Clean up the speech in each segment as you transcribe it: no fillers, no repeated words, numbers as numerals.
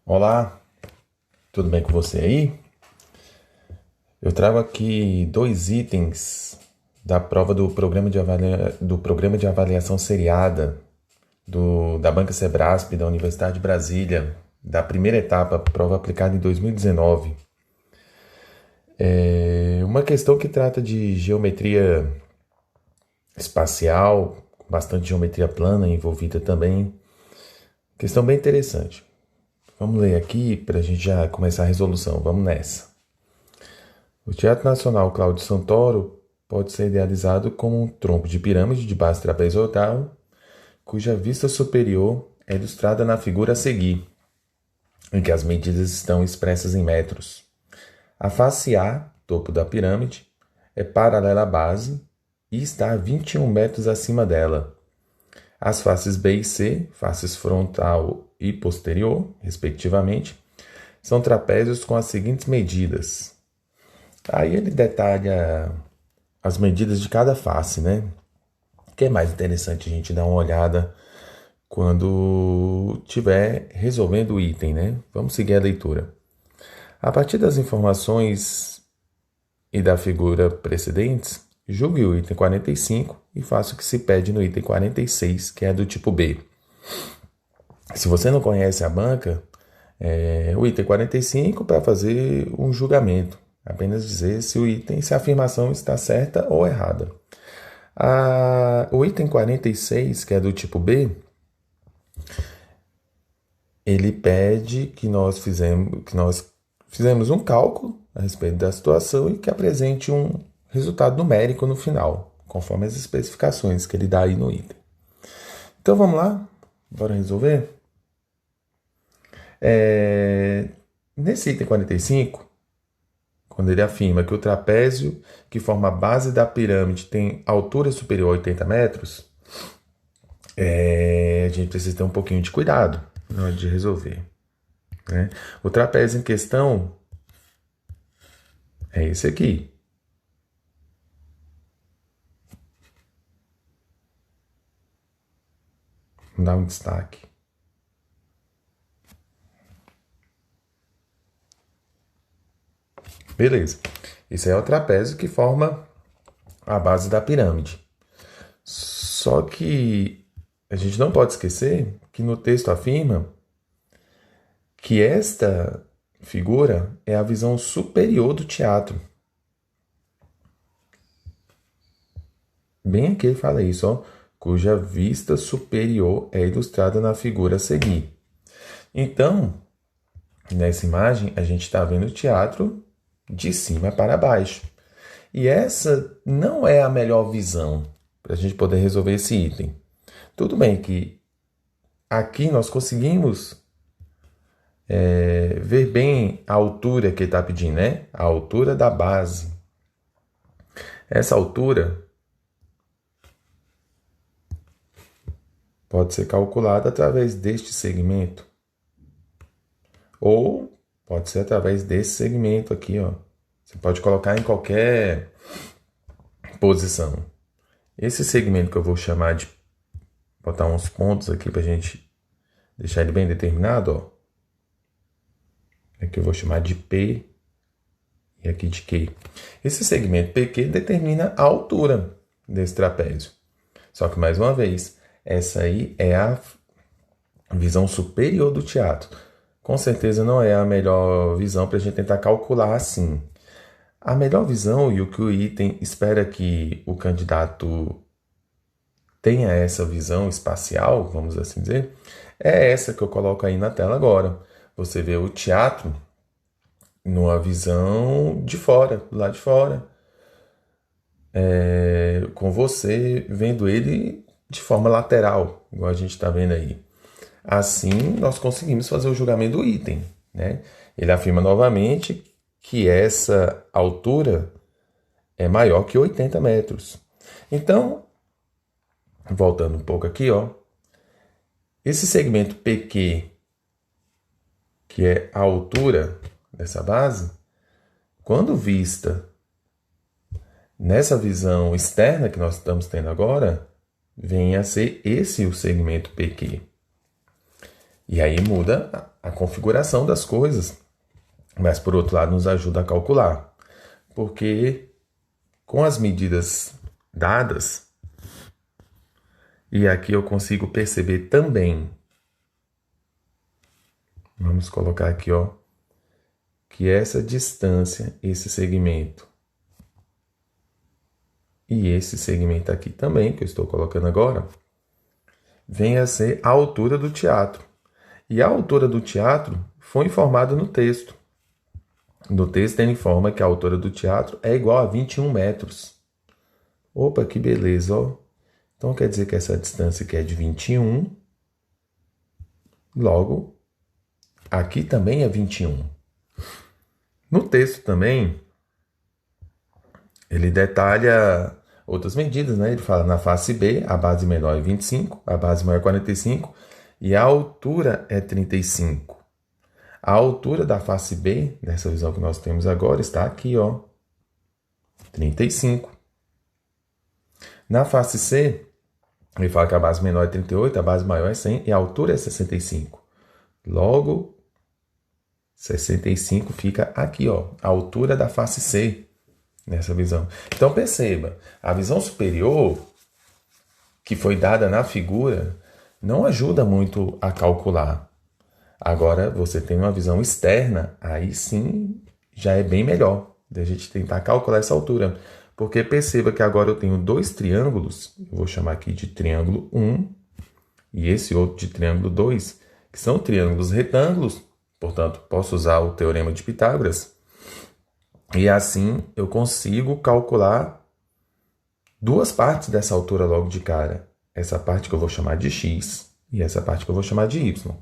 Olá, tudo bem com você aí? Eu trago aqui dois itens da prova do programa de avaliação seriada da Banca Sebrasp da Universidade de Brasília, da primeira etapa, prova aplicada em 2019. Uma questão que trata de geometria espacial, com bastante geometria plana envolvida também. Questão bem interessante. Vamos ler aqui para a gente já começar a resolução. Vamos nessa. O Teatro Nacional Cláudio Santoro pode ser idealizado como um tronco de pirâmide de base trapezoidal, cuja vista superior é ilustrada na figura a seguir, em que as medidas estão expressas em metros. A face A, topo da pirâmide, é paralela à base e está a 21 metros acima dela. As faces B e C, faces frontal e posterior, respectivamente, são trapézios com as seguintes medidas. Aí ele detalha as medidas de cada face, né? O que é mais interessante a gente dar uma olhada quando estiver resolvendo o item, né? Vamos seguir a leitura. A partir das informações e da figura precedentes, julgue o item 45 e faça o que se pede no item 46, que é do tipo B. Se você não conhece a banca, o item 45 para fazer um julgamento. Apenas dizer se a afirmação está certa ou errada. O item 46, que é do tipo B, ele pede que nós fizemos um cálculo a respeito da situação e que apresente um resultado numérico no final, conforme as especificações que ele dá aí no item. Então vamos lá? Bora resolver? Nesse item 45, quando ele afirma que o trapézio que forma a base da pirâmide tem altura superior a 80 metros, a gente precisa ter um pouquinho de cuidado na hora de resolver, né? O trapézio em questão é esse aqui. Vamos dar um destaque. Beleza. Esse é o trapézio que forma a base da pirâmide. Só que a gente não pode esquecer que no texto afirma que esta figura é a visão superior do teatro. Bem aqui ele fala isso, ó, cuja vista superior é ilustrada na figura a seguir. Então, nessa imagem, a gente está vendo o teatro de cima para baixo. E essa não é a melhor visão para a gente poder resolver esse item. Tudo bem que aqui nós conseguimos ver bem a altura que ele está pedindo, né? A altura da base. Essa altura pode ser calculada através deste segmento. Ou pode ser através desse segmento aqui, ó. Você pode colocar em qualquer posição. Esse segmento que eu vou chamar de... botar uns pontos aqui para a gente deixar ele bem determinado, ó. Aqui eu vou chamar de P e aqui de Q. Esse segmento PQ determina a altura desse trapézio. Só que, mais uma vez, essa aí é a visão superior do teatro. Com certeza não é a melhor visão para a gente tentar calcular assim. A melhor visão e o que o item espera que o candidato tenha essa visão espacial, vamos assim dizer, é essa que eu coloco aí na tela agora. Você vê o teatro numa visão de fora, do lado de fora, com você vendo ele de forma lateral, igual a gente está vendo aí. Assim, nós conseguimos fazer o julgamento do item, né? Ele afirma novamente que essa altura é maior que 80 metros. Então, voltando um pouco aqui, ó, esse segmento PQ, que é a altura dessa base, quando vista nessa visão externa que nós estamos tendo agora, vem a ser esse o segmento PQ. E aí muda a configuração das coisas, mas por outro lado nos ajuda a calcular, porque com as medidas dadas, e aqui eu consigo perceber também, vamos colocar aqui, ó, que essa distância, esse segmento e esse segmento aqui também, que eu estou colocando agora, vem a ser a altura do teatro. E a altura do teatro foi informada no texto. No texto ele informa que a altura do teatro é igual a 21 metros. Opa, que beleza, ó. Então quer dizer que essa distância aqui é de 21. Logo, aqui também é 21. No texto também, ele detalha outras medidas, né? Ele fala na face B, a base menor é 25, a base maior é 45 e a altura é 35. A altura da face B, nessa visão que nós temos agora, está aqui, ó, 35. Na face C, ele fala que a base menor é 38, a base maior é 100 e a altura é 65. Logo, 65 fica aqui, ó, a altura da face C, nessa visão. Então perceba, a visão superior, que foi dada na figura, não ajuda muito a calcular. Agora, você tem uma visão externa, aí sim já é bem melhor da gente tentar calcular essa altura. Porque perceba que agora eu tenho dois triângulos, eu vou chamar aqui de triângulo 1 e esse outro de triângulo 2, que são triângulos retângulos, portanto, posso usar o teorema de Pitágoras, e assim eu consigo calcular duas partes dessa altura logo de cara. Essa parte que eu vou chamar de x e essa parte que eu vou chamar de y.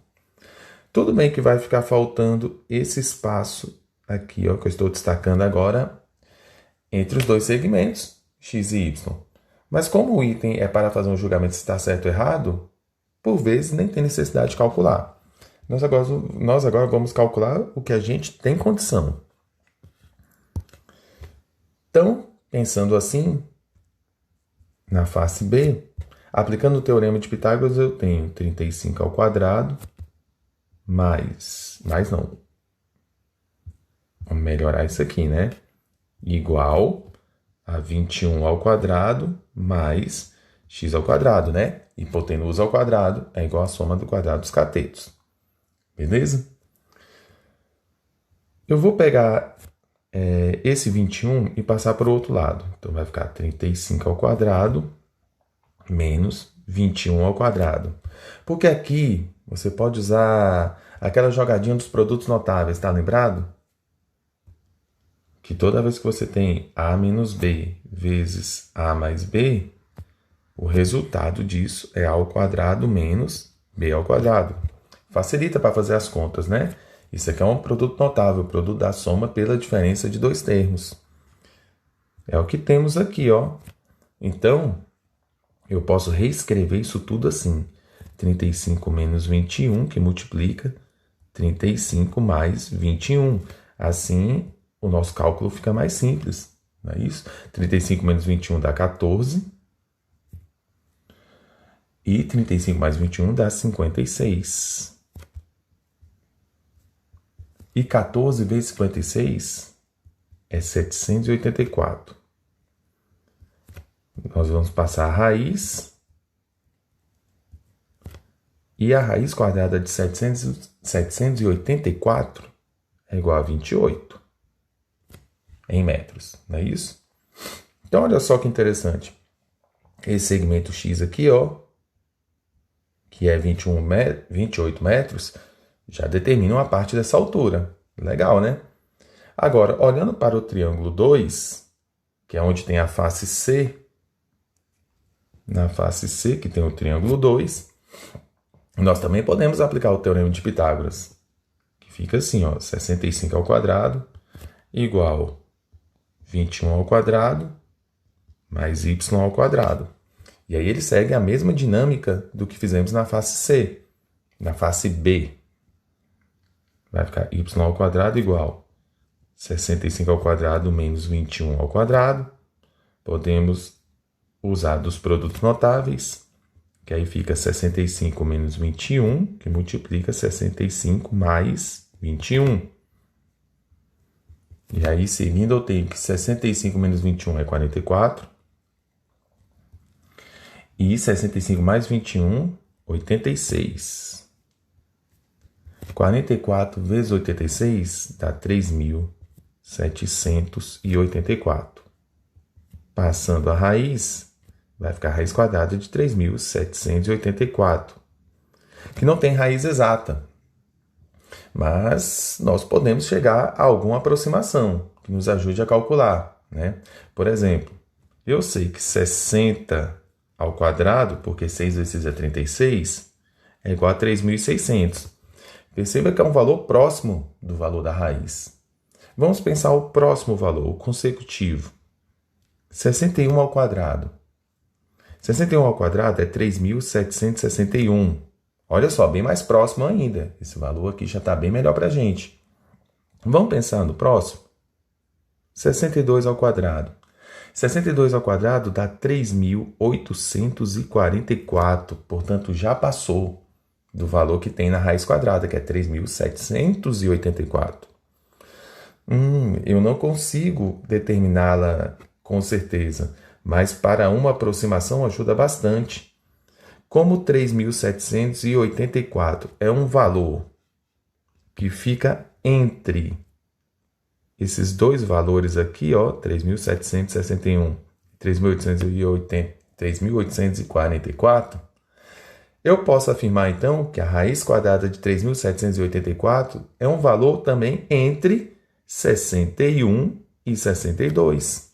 Tudo bem que vai ficar faltando esse espaço aqui, ó, que eu estou destacando agora, entre os dois segmentos, x e y. Mas como o item é para fazer um julgamento se está certo ou errado, por vezes nem tem necessidade de calcular. Nós agora vamos calcular o que a gente tem condição. Então, pensando assim, na face B, aplicando o teorema de Pitágoras, eu tenho 35 ao quadrado, mais não. Vamos melhorar isso aqui, né? Igual a 21 ao quadrado mais x ao quadrado, né? Hipotenusa ao quadrado é igual à soma do quadrado dos catetos. Beleza? Eu vou pegar esse 21 e passar para o outro lado. Então, vai ficar 35 ao quadrado menos 21 ao quadrado. Porque aqui você pode usar aquela jogadinha dos produtos notáveis, tá lembrado? Que toda vez que você tem A menos B vezes A mais B, o resultado disso é A ao quadrado menos B ao quadrado. Facilita para fazer as contas, né? Isso aqui é um produto notável, o produto da soma pela diferença de dois termos. É o que temos aqui, ó. Então, eu posso reescrever isso tudo assim. 35 menos 21, que multiplica 35 mais 21. Assim, o nosso cálculo fica mais simples, não é isso? 35 menos 21 dá 14. E 35 mais 21 dá 56. E 14 vezes 56 é 784. Nós vamos passar a raiz. E a raiz quadrada de 784 é igual a 28 em metros, não é isso? Então, olha só que interessante. Esse segmento X aqui, ó, que é 28 metros, já determina uma parte dessa altura. Legal, né? Agora, olhando para o triângulo 2, que é onde tem a face C, na face C, que tem o triângulo 2, nós também podemos aplicar o teorema de Pitágoras, que fica assim, ó, 65 ao quadrado igual 21 ao quadrado mais y ao quadrado. E aí ele segue a mesma dinâmica do que fizemos na face C, na face B. Vai ficar y ao quadrado igual 65 ao quadrado menos 21 ao quadrado. Podemos usar dos produtos notáveis. que aí fica 65 menos 21, que multiplica 65 mais 21. E aí, seguindo, eu tenho que 65 menos 21 é 44. E 65 mais 21, 86. 44 vezes 86 dá 3.784. Passando a raiz, vai ficar a raiz quadrada de 3.784, que não tem raiz exata. Mas nós podemos chegar a alguma aproximação que nos ajude a calcular, né? Por exemplo, eu sei que 60 ao quadrado, porque 6 vezes 6 é 36, é igual a 3.600. Perceba que é um valor próximo do valor da raiz. Vamos pensar o próximo valor, o consecutivo. 61 ao quadrado. 61 ao quadrado é 3.761. Olha só, bem mais próximo ainda. Esse valor aqui já está bem melhor para a gente. Vamos pensar no próximo? 62 ao quadrado. 62 ao quadrado dá 3.844. Portanto, já passou do valor que tem na raiz quadrada, que é 3.784. Eu não consigo determiná-la com certeza, mas para uma aproximação ajuda bastante. Como 3.784 é um valor que fica entre esses dois valores aqui, ó, 3.761, 3.844, eu posso afirmar então que a raiz quadrada de 3.784 é um valor também entre 61 e 62.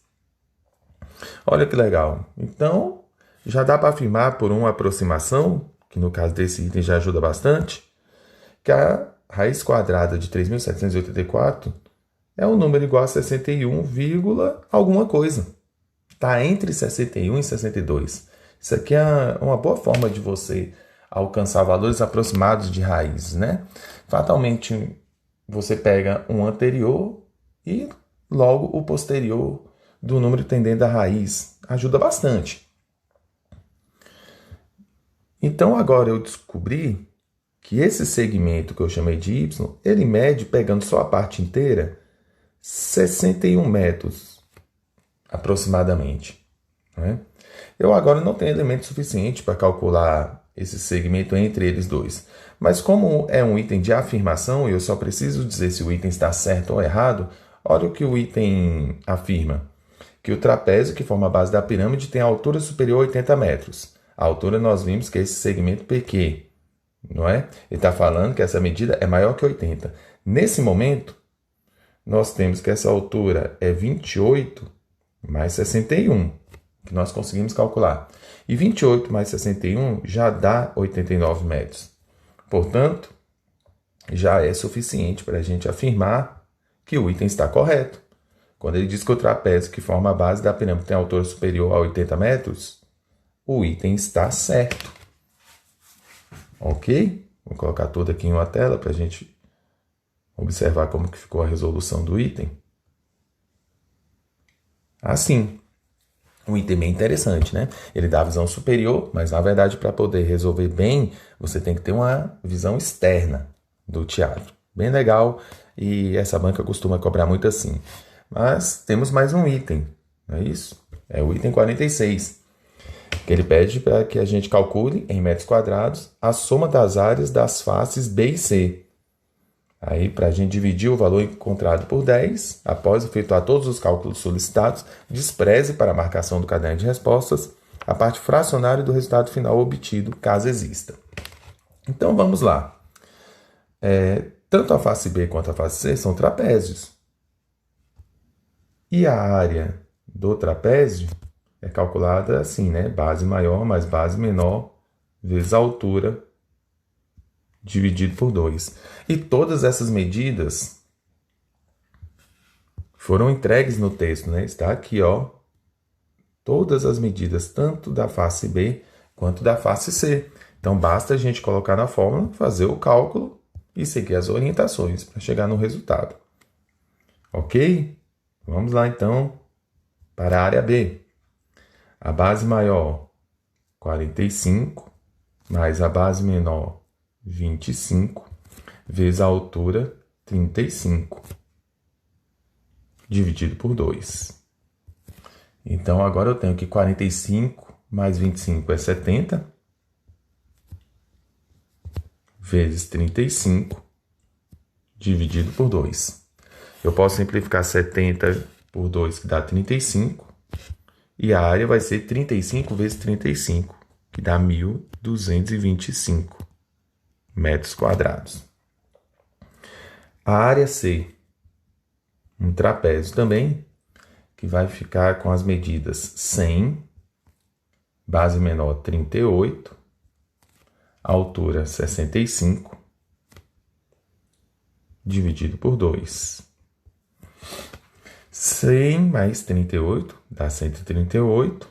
Olha que legal. Então, já dá para afirmar por uma aproximação, que no caso desse item já ajuda bastante, que a raiz quadrada de 3.784 é um número igual a 61, alguma coisa. Está entre 61 e 62. Isso aqui é uma boa forma de você alcançar valores aproximados de raízes, né? Fatalmente, você pega um anterior e logo o posterior do número tendendo à raiz. Ajuda bastante. Então, agora eu descobri que esse segmento que eu chamei de y, ele mede, pegando só a parte inteira, 61 metros, aproximadamente. Né? Eu agora não tenho elemento suficiente para calcular esse segmento entre eles dois. Mas como é um item de afirmação e eu só preciso dizer se o item está certo ou errado, olha o que o item afirma. Que o trapézio que forma a base da pirâmide tem a altura superior a 80 metros. A altura nós vimos que é esse segmento PQ, não é? Ele está falando que essa medida é maior que 80. Nesse momento, nós temos que essa altura é 28 mais 61, que nós conseguimos calcular. E 28 mais 61 já dá 89 metros. Portanto, já é suficiente para a gente afirmar que o item está correto. Quando ele diz que o trapézio que forma a base da pirâmide tem altura superior a 80 metros, o item está certo. Ok? Vou colocar tudo aqui em uma tela para a gente observar como que ficou a resolução do item. Assim, um item bem interessante, né? Ele dá a visão superior, mas na verdade para poder resolver bem, você tem que ter uma visão externa do teatro. Bem legal, e essa banca costuma cobrar muito assim. Mas temos mais um item, não é isso? É o item 46, que ele pede para que a gente calcule em metros quadrados a soma das áreas das faces B e C. Aí, para a gente dividir o valor encontrado por 10, após efetuar todos os cálculos solicitados, despreze para a marcação do caderno de respostas a parte fracionária do resultado final obtido, caso exista. Então, vamos lá. Tanto a face B quanto a face C são trapézios. E a área do trapézio é calculada assim, né? Base maior mais base menor vezes a altura dividido por 2. E todas essas medidas foram entregues no texto, né? Está aqui, ó. Todas as medidas, tanto da face B quanto da face C. Então, basta a gente colocar na fórmula, fazer o cálculo e seguir as orientações para chegar no resultado. Ok? Vamos lá, então, para a área B. A base maior, 45, mais a base menor, 25, vezes a altura, 35, dividido por 2. Então, agora eu tenho que 45 mais 25 é 70, vezes 35, dividido por 2. Eu posso simplificar 70 por 2, que dá 35, e a área vai ser 35 vezes 35, que dá 1.225 metros quadrados. A área C, um trapézio também, que vai ficar com as medidas 100, base menor 38, altura 65, dividido por 2. 100 mais 38 dá 138,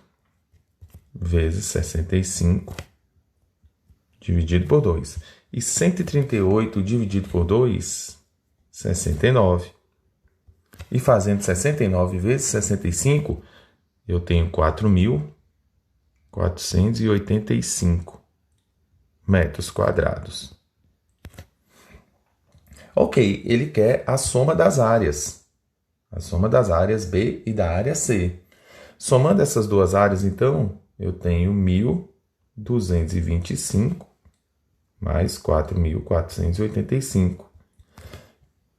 vezes 65, dividido por 2. E 138 dividido por 2, 69. E fazendo 69 vezes 65, eu tenho 4.485 metros quadrados. Ok, ele quer a soma das áreas. A soma das áreas B e da área C. Somando essas duas áreas, então, eu tenho 1.225 mais 4.485.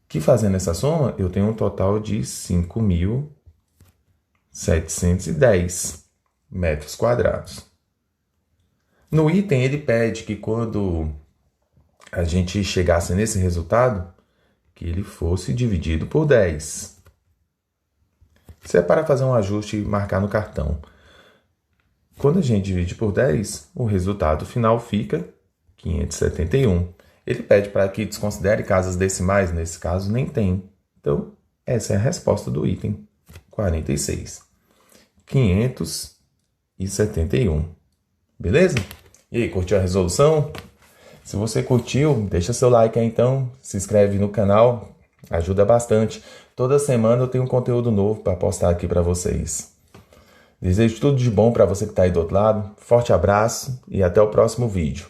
Que fazendo essa soma, eu tenho um total de 5.710 metros quadrados. No item, ele pede que quando a gente chegasse nesse resultado, que ele fosse dividido por 10. Isso é para fazer um ajuste e marcar no cartão. Quando a gente divide por 10, o resultado final fica 571. Ele pede para que desconsidere casas decimais, nesse caso nem tem. Então, essa é a resposta do item 46. 571. Beleza? E aí, curtiu a resolução? Se você curtiu, deixa seu like aí então, se inscreve no canal, ajuda bastante. Toda semana eu tenho um conteúdo novo para postar aqui para vocês. Desejo tudo de bom para você que está aí do outro lado. Forte abraço e até o próximo vídeo.